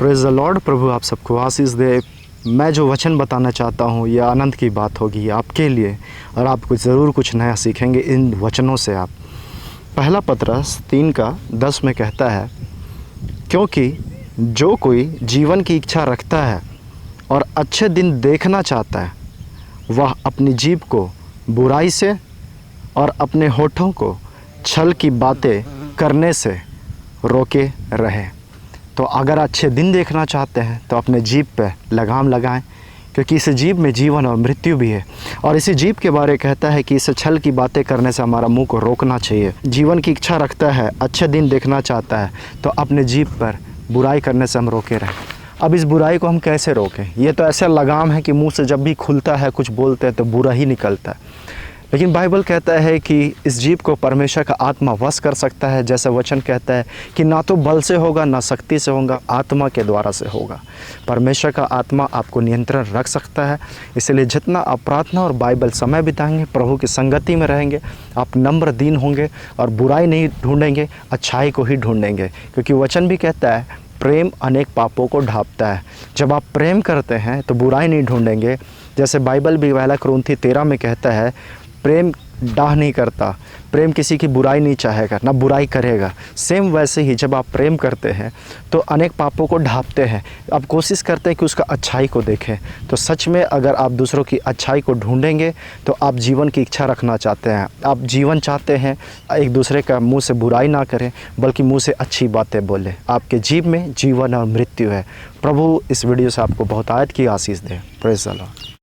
Praise the Lord. प्रभु आप सबको आशीष दे। मैं जो वचन बताना चाहता हूँ यह आनंद की बात होगी आपके लिए और आप कुछ ज़रूर कुछ नया सीखेंगे इन वचनों से। आप पहला पतरस 3:10 में कहता है, क्योंकि जो कोई जीवन की इच्छा रखता है और अच्छे दिन देखना चाहता है वह अपनी जीभ को बुराई से और अपने होठों को छल की बातें करने से रोके रहे। तो अगर अच्छे दिन देखना चाहते हैं तो अपने जीभ पे लगाम लगाएं, क्योंकि इस जीभ में जीवन और मृत्यु भी है। और इसी जीभ के बारे कहता है कि इसे छल की बातें करने से हमारा मुंह को रोकना चाहिए। जीवन की इच्छा रखता है, अच्छे दिन देखना चाहता है, तो अपने जीभ पर बुराई करने से हम रोके रहें। अब इस बुराई को हम कैसे रोकें? ये तो ऐसा लगाम है कि मुंह से जब भी खुलता है कुछ बोलते हैं तो बुरा ही निकलता है। लेकिन बाइबल कहता है कि इस जीभ को परमेश्वर का आत्मा वश कर सकता है। जैसा वचन कहता है कि ना तो बल से होगा ना शक्ति से होगा, आत्मा के द्वारा से होगा। परमेश्वर का आत्मा आपको नियंत्रण रख सकता है। इसलिए जितना आप प्रार्थना और बाइबल समय बिताएंगे, प्रभु की संगति में रहेंगे, आप नम्र दीन होंगे और बुराई नहीं ढूंढेंगे, अच्छाई को ही ढूंढेंगे। क्योंकि वचन भी कहता है प्रेम अनेक पापों को ढांपता है। जब आप प्रेम करते हैं तो बुराई नहीं ढूंढेंगे। जैसे बाइबल भी 1 कुरिन्थी 13 में कहता है, प्रेम डाह नहीं करता, प्रेम किसी की बुराई नहीं चाहेगा ना बुराई करेगा। सेम वैसे ही जब आप प्रेम करते हैं तो अनेक पापों को ढांपते हैं। आप कोशिश करते हैं कि उसका अच्छाई को देखें। तो सच में अगर आप दूसरों की अच्छाई को ढूंढेंगे तो आप जीवन की इच्छा रखना चाहते हैं, आप जीवन चाहते हैं, एक दूसरे का मुंह से बुराई ना करें बल्कि मुंह से अच्छी बातें बोलें। आपके जीभ में जीवन और मृत्यु है। प्रभु इस वीडियो से आपको बहुत आयत की आशीष दे। Praise the Lord.